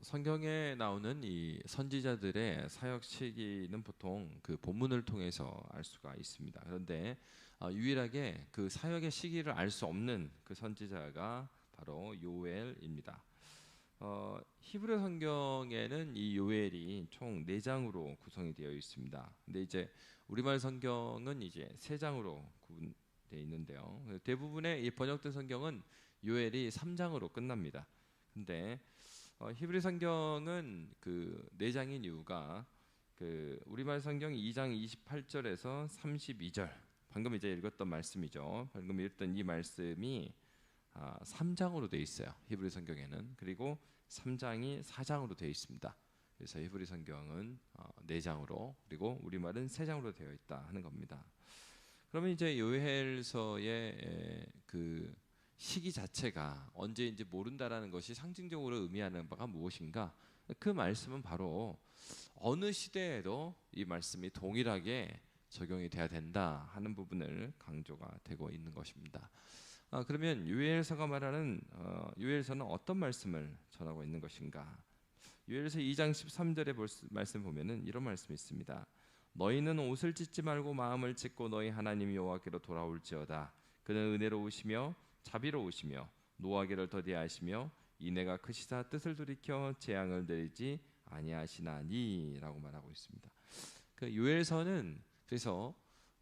성경에 나오는 이 선지자들의 사역 시기는 보통 그 본문을 통해서 알 수가 있습니다. 그런데 유일하게 그 사역의 시기를 알 수 없는 그 선지자가 바로 요엘입니다. 히브리 성경에는 이 요엘이 총 4장으로 구성이 되어 있습니다. 근데 이제 우리말 성경은 이제 3장으로 구분되어 있는데요. 대부분의 이 번역된 성경은 요엘이 3장으로 끝납니다. 근데 히브리 성경은 그 4장인 이유가 그 우리말 성경 2장 28절에서 32절, 방금 이제 읽었던 말씀이죠. 방금 읽었던 이 말씀이 3장으로 되어 있어요. 히브리 성경에는. 그리고 3장이 4장으로 되어 있습니다. 그래서 히브리 성경은 4장으로, 그리고 우리말은 3장으로 되어 있다 하는 겁니다. 그러면 이제 요엘서의 그 시기 자체가 언제인지 모른다라는 것이 상징적으로 의미하는 바가 무엇인가? 그 말씀은 바로 어느 시대에도 이 말씀이 동일하게 적용이 돼야 된다 하는 부분을 강조가 되고 있는 것입니다. 그러면 요엘서가 말하는 요엘서는 어떤 말씀을 전하고 있는 것인가? 요엘서 2장 13절의 말씀 보면은 이런 말씀이 있습니다. 너희는 옷을 찢지 말고 마음을 찢고 너희 하나님 여호와께로 돌아올지어다. 그는 은혜로우시며 자비로우시며 노하기를 더디하시며 인애가 크시사 뜻을 돌이켜 재앙을 내리지 아니하시나니라고 말하고 있습니다. 그 요엘서는 그래서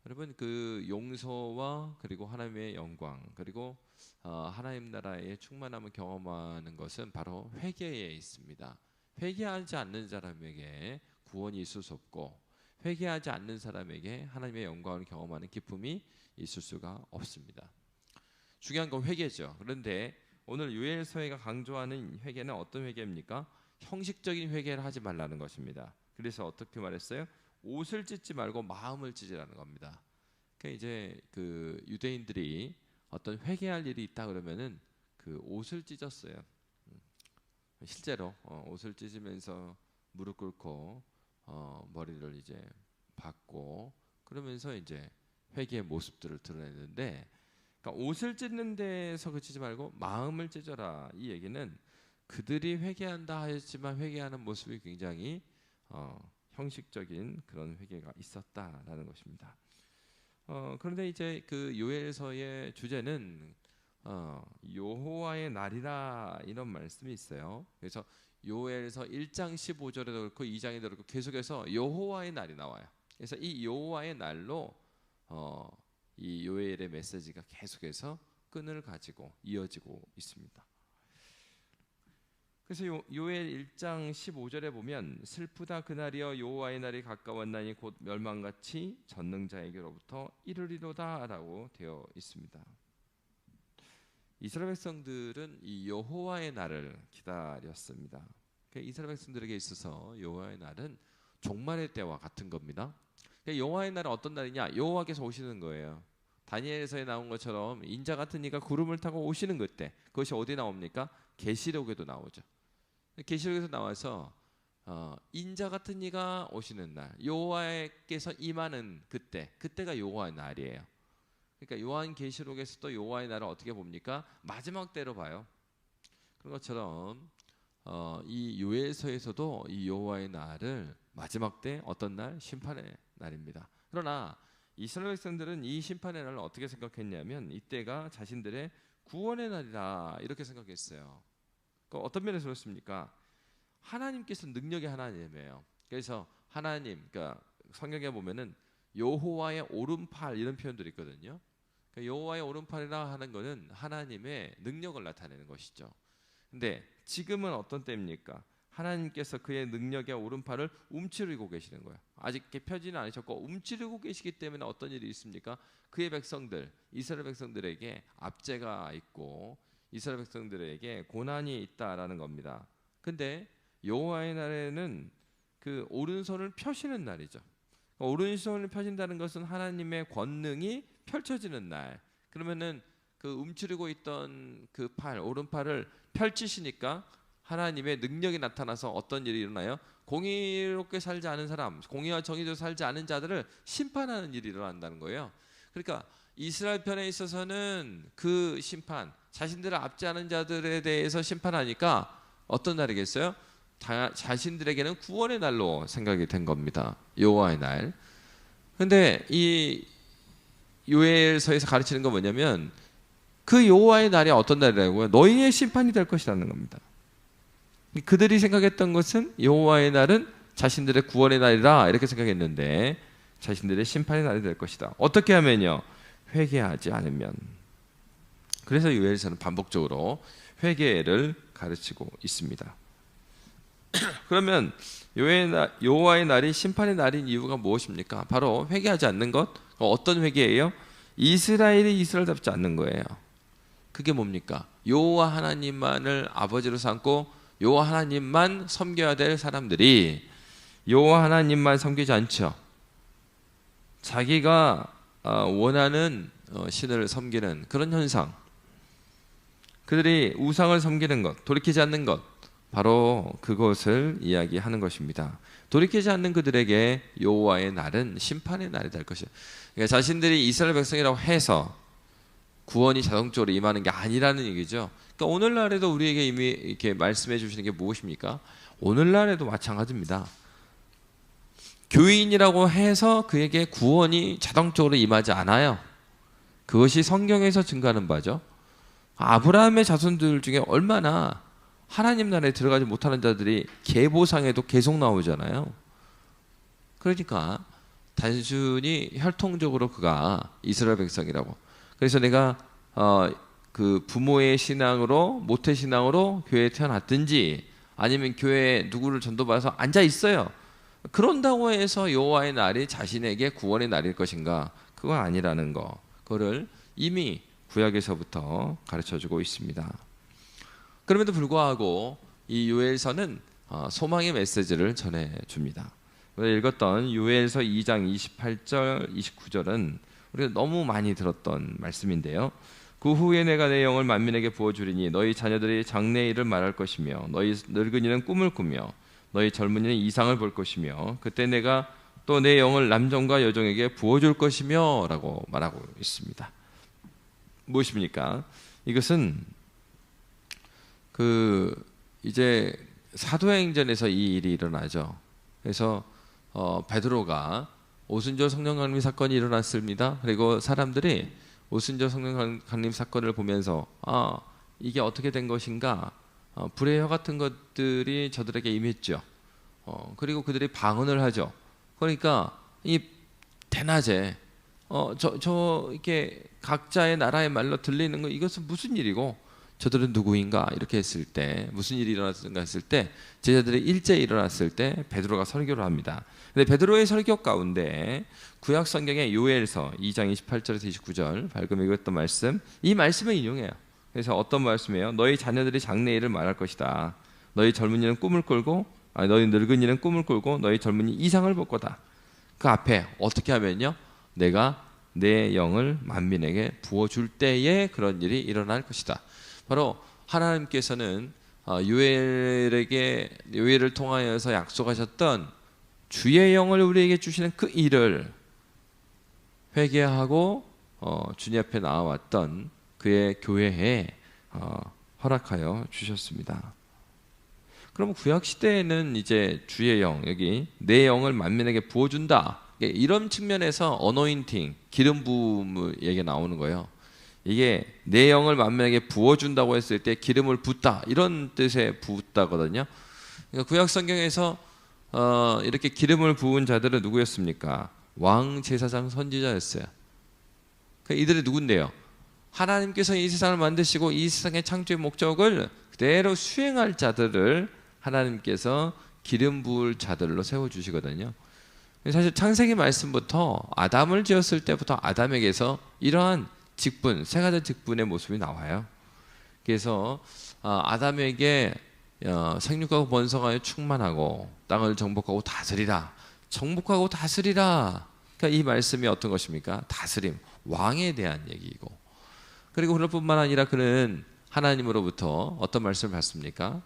여러분 그 용서와 그리고 하나님의 영광 그리고 하나님 나라의 충만함을 경험하는 것은 바로 회개에 있습니다. 회개하지 않는 사람에게 구원이 있을 수 없고 회개하지 않는 사람에게 하나님의 영광을 경험하는 기쁨이 있을 수가 없습니다. 중요한 건 회개죠. 그런데 오늘 요엘서가 강조하는 회개는 어떤 회개입니까? 형식적인 회개를 하지 말라는 것입니다. 그래서 어떻게 말했어요? 옷을 찢지 말고 마음을 찢으라는 겁니다. 그러니까 이제 그 유대인들이 어떤 회개할 일이 있다 그러면은 그 옷을 찢었어요. 실제로 옷을 찢으면서 무릎 꿇고 머리를 이제 박고 그러면서 이제 회개의 모습들을 드러내는데, 그러니까 옷을 찢는 데서 그치지 말고 마음을 찢어라. 이 얘기는 그들이 회개한다 하였지만 회개하는 모습이 굉장히 형식적인 그런 회개가 있었다라는 것입니다. 그런데 이제 그 요엘서의 주제는 여호와의 날이라 이런 말씀이 있어요. 그래서 요엘서 1장 15절에도 그렇고 2장에도 그렇고 계속해서 여호와의 날이 나와요. 그래서 이 여호와의 날로 이 요엘의 메시지가 계속해서 끈을 가지고 이어지고 있습니다. 그래서 요엘 1장 15절에 보면 슬프다 그날이여 여호와의 날이 가까웠나니 곧 멸망같이 전능자에게로부터 이르리로다 라고 되어 있습니다. 이스라엘 백성들은 이 여호와의 날을 기다렸습니다. 이스라엘 백성들에게 있어서 여호와의 날은 종말의 때와 같은 겁니다. 여호와의 날은 어떤 날이냐? 여호와께서 오시는 거예요. 다니엘서에 나온 것처럼 인자 같은 이가 구름을 타고 오시는 그때, 그것이 어디 나옵니까? 계시록에도 나오죠. 계시록에서 나와서 인자 같은 이가 오시는 날, 여호와께서 임하는 그때가 여호와의 날이에요. 그러니까 요한 계시록에서도 여호와의 날을 어떻게 봅니까? 마지막 때로 봐요. 그런 것처럼 이 요엘서에서도 이 여호와의 날을 마지막 때 어떤 날? 심판의 날입니다. 그러나 이스라엘 백성들은 이 심판의 날을 어떻게 생각했냐면 이때가 자신들의 구원의 날이라 이렇게 생각했어요. 그러니까 어떤 면에서 그렇습니까? 하나님께서 능력의 하나님이에요. 그래서 하나님, 그러니까 성경에 보면은 여호와의 오른팔 이런 표현들이 있거든요. 그러니까 여호와의 오른팔이라 하는 것은 하나님의 능력을 나타내는 것이죠. 근데 지금은 어떤 때입니까? 하나님께서 그의 능력의 오른팔을 움츠리고 계시는 거예요. 아직 펴지는 않으셨고 움츠리고 계시기 때문에 어떤 일이 있습니까? 그의 백성들, 이스라엘 백성들에게 압제가 있고 이스라엘 백성들에게 고난이 있다라는 겁니다. 근데 여호와의 날에는 그 오른손을 펴시는 날이죠. 오른손을 펴신다는 것은 하나님의 권능이 펼쳐지는 날. 그러면은 그 움츠리고 있던 그 오른팔을 펼치시니까 하나님의 능력이 나타나서 어떤 일이 일어나요? 공의롭게 살지 않은 사람, 공의와 정의대로 살지 않은 자들을 심판하는 일이 일어난다는 거예요. 그러니까 이스라엘 편에 있어서는 그 심판, 자신들을 압제하는 자들에 대해서 심판하니까 어떤 날이겠어요? 자신들에게는 구원의 날로 생각이 된 겁니다. 여호와의 날. 근데 이 요엘서에서 가르치는 건 뭐냐면 그 여호와의 날이 어떤 날이라고요? 너희의 심판이 될 것이라는 겁니다. 그들이 생각했던 것은 여호와의 날은 자신들의 구원의 날이라 이렇게 생각했는데 자신들의 심판의 날이 될 것이다. 어떻게 하면요? 회개하지 않으면. 그래서 요엘서는 반복적으로 회개를 가르치고 있습니다. 그러면 여호와의 날이 심판의 날인 이유가 무엇입니까? 바로 회개하지 않는 것. 어떤 회개예요? 이스라엘이 이스라엘 잡지 않는 거예요. 그게 뭡니까? 여호와 하나님만을 아버지로 삼고 여호와 하나님만 섬겨야 될 사람들이 여호와 하나님만 섬기지 않죠. 자기가 원하는 신을 섬기는 그런 현상. 그들이 우상을 섬기는 것, 돌이키지 않는 것, 바로 그것을 이야기하는 것입니다. 돌이키지 않는 그들에게 여호와의 날은 심판의 날이 될 것이에요. 그러니까 자신들이 이스라엘 백성이라고 해서 구원이 자동적으로 임하는 게 아니라는 얘기죠. 그러니까 오늘날에도 우리에게 이미 이렇게 말씀해 주시는 게 무엇입니까? 오늘날에도 마찬가지입니다. 교인이라고 해서 그에게 구원이 자동적으로 임하지 않아요. 그것이 성경에서 증거하는 바죠. 아브라함의 자손들 중에 얼마나 하나님 나라에 들어가지 못하는 자들이 계보상에도 계속 나오잖아요. 그러니까 단순히 혈통적으로 그가 이스라엘 백성이라고. 그래서 내가 그 부모의 신앙으로 모태 신앙으로 교회에 태어났든지 아니면 교회에 누구를 전도받아서 앉아 있어요. 그런다고 해서 여호와의 날이 자신에게 구원의 날일 것인가? 그건 아니라는 거. 그거를 이미 구약에서부터 가르쳐주고 있습니다. 그럼에도 불구하고 이 요엘서는 소망의 메시지를 전해줍니다. 우리가 읽었던 요엘서 2장 28절 29절은 우리가 너무 많이 들었던 말씀인데요. 그 후에 내가 내 영을 만민에게 부어주리니 너희 자녀들이 장래일을 말할 것이며 너희 늙은이는 꿈을 꾸며 너희 젊은이는 이상을 볼 것이며 그때 내가 또 내 영을 남종과 여종에게 부어줄 것이며 라고 말하고 있습니다. 무엇입니까? 이것은 이제 사도행전에서 이 일이 일어나죠. 그래서 베드로가 오순절 성령 강림 사건이 일어났습니다. 그리고 사람들이 오순절 성령 강림 사건을 보면서 이게 어떻게 된 것인가? 불의 혀 같은 것들이 저들에게 임했죠. 그리고 그들이 방언을 하죠. 그러니까 이 대낮에 이렇게 각자의 나라의 말로 들리는 거 이것은 무슨 일이고 저들은 누구인가 이렇게 했을 때 무슨 일이 일어났는가 했을 때 제자들이 일제히 일어났을 때 베드로가 설교를 합니다. 근데 베드로의 설교 가운데 구약 성경의 요엘서 2장 28절에서 29절 밝음 읽었던 말씀, 이 말씀을 인용해요. 그래서 어떤 말씀이에요? 너희 자녀들이 장래일을 말할 것이다. 너희 젊은이는 꿈을 꿀고 너희 늙은이는 꿈을 꿀고 너희 젊은이 이상을 볼 거다. 그 앞에 어떻게 하면요? 내가 내 영을 만민에게 부어줄 때에 그런 일이 일어날 것이다. 바로 하나님께서는 요엘을 통하여서 약속하셨던 주의 영을 우리에게 주시는 그 일을 회개하고 주님 앞에 나와왔던 그의 교회에 허락하여 주셨습니다. 그럼 구약 시대에는 이제 주의 영, 여기 내 영을 만민에게 부어준다. 이런 측면에서 어노인팅, 기름 부음을 얘기 나오는 거예요. 이게 내 영을 만민에게 부어준다고 했을 때 기름을 붓다 이런 뜻의 붓다거든요. 그러니까 구약 성경에서 이렇게 기름을 부은 자들은 누구였습니까? 왕, 제사장, 선지자였어요. 그러니까 이들이 누군데요? 하나님께서 이 세상을 만드시고 이 세상의 창조의 목적을 그대로 수행할 자들을 하나님께서 기름 부을 자들로 세워주시거든요. 사실 창세기 말씀부터 아담을 지었을 때부터 아담에게서 이러한 직분, 세 가지 직분의 모습이 나와요. 그래서 아담에게 생육하고 번성하여 충만하고 땅을 정복하고 다스리라. 정복하고 다스리라. 그러니까 이 말씀이 어떤 것입니까? 다스림, 왕에 대한 얘기이고, 그리고 그럴 뿐만 아니라 그는 하나님으로부터 어떤 말씀을 받습니까?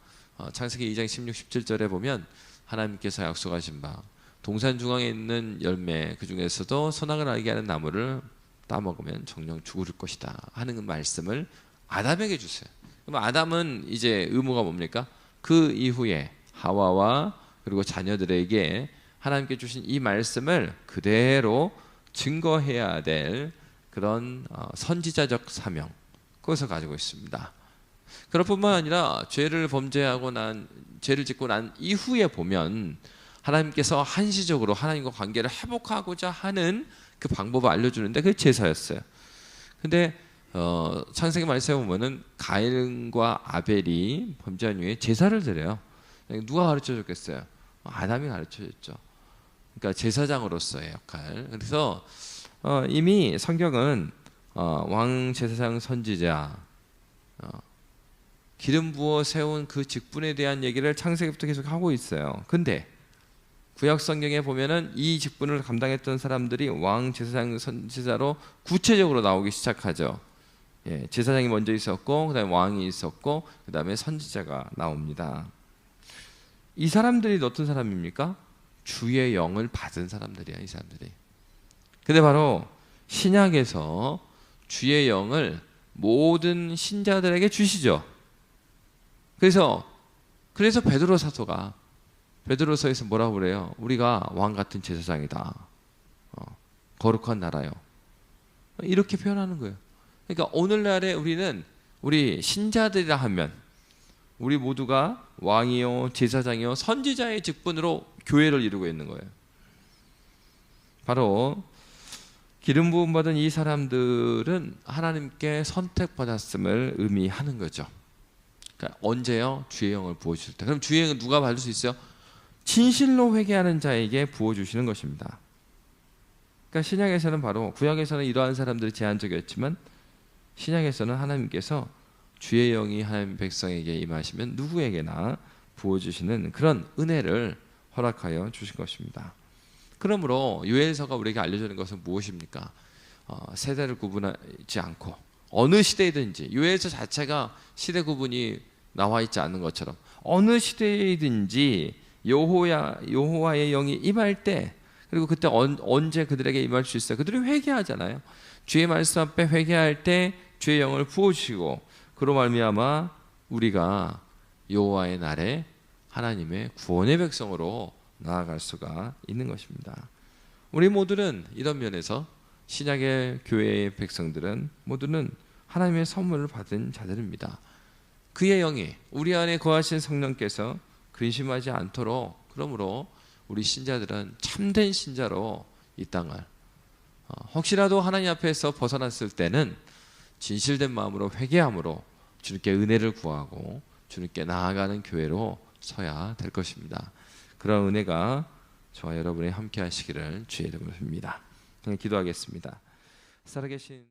창세기 2장 16, 17절에 보면 하나님께서 약속하신 바 동산 중앙에 있는 열매 그 중에서도 선악을 알게 하는 나무를 따먹으면 정령 죽을 것이다 하는 말씀을 아담에게 주세요. 그럼 아담은 이제 의무가 뭡니까? 그 이후에 하와와 그리고 자녀들에게 하나님께 주신 이 말씀을 그대로 증거해야 될 그런 선지자적 사명, 그것을 가지고 있습니다. 그럴 뿐만 아니라 죄를 짓고 난 이후에 보면 하나님께서 한시적으로 하나님과 관계를 회복하고자 하는 그 방법을 알려주는데 그게 제사였어요. 근데 창세기 말씀에 보면은 가인과 아벨이 범죄한 이후에 제사를 드려요. 누가 가르쳐 줬겠어요? 아담이 가르쳐 줬죠. 그러니까 제사장으로서의 역할. 그래서 이미 성경은 왕, 제사장, 선지자 기름 부어 세운 그 직분에 대한 얘기를 창세기부터 계속 하고 있어요. 근데 구약 성경에 보면은 이 직분을 감당했던 사람들이 왕, 제사장, 선지자로 구체적으로 나오기 시작하죠. 예, 제사장이 먼저 있었고, 그다음에 왕이 있었고, 그다음에 선지자가 나옵니다. 이 사람들이 어떤 사람입니까? 주의 영을 받은 사람들이야, 이 사람들이. 근데 바로 신약에서 주의 영을 모든 신자들에게 주시죠. 그래서 베드로 사도가 베드로서에서 뭐라고 그래요? 우리가 왕 같은 제사장이다. 거룩한 나라요. 이렇게 표현하는 거예요. 그러니까 오늘날에 우리 신자들이라 하면 우리 모두가 왕이요, 제사장이요, 선지자의 직분으로 교회를 이루고 있는 거예요. 바로 기름 부음 받은 이 사람들은 하나님께 선택받았음을 의미하는 거죠. 그러니까 언제요? 주의 영을 부어주실 때. 그럼 주의 영을 누가 받을 수 있어요? 진실로 회개하는 자에게 부어주시는 것입니다. 그러니까 신약에서는 바로, 구약에서는 이러한 사람들이 제한적이었지만 신약에서는 하나님께서 주의 영이 하나님 백성에게 임하시면 누구에게나 부어주시는 그런 은혜를 허락하여 주신 것입니다. 그러므로 요엘서가 우리에게 알려주는 것은 무엇입니까? 세대를 구분하지 않고 어느 시대이든지, 요엘서 자체가 시대 구분이 나와 있지 않는 것처럼 어느 시대이든지 여호와의 영이 임할 때, 그리고 그때 언제 그들에게 임할 수 있어요? 그들이 회개하잖아요. 주의 말씀 앞에 회개할 때 주의 영을 부어주시고, 그로 말미암아 우리가 여호와의 날에 하나님의 구원의 백성으로 나아갈 수가 있는 것입니다. 우리 모두는 이런 면에서 신약의 교회의 백성들은 모두는 하나님의 선물을 받은 자들입니다. 그의 영이 우리 안에 거하신 성령께서 근심하지 않도록, 그러므로 우리 신자들은 참된 신자로 이 땅을 혹시라도 하나님 앞에서 벗어났을 때는 진실된 마음으로 회개함으로 주님께 은혜를 구하고 주님께 나아가는 교회로 서야 될 것입니다. 그런 은혜가 저와 여러분이 함께 하시기를 주의 이름으로 빕니다. 기도하겠습니다. 살아계신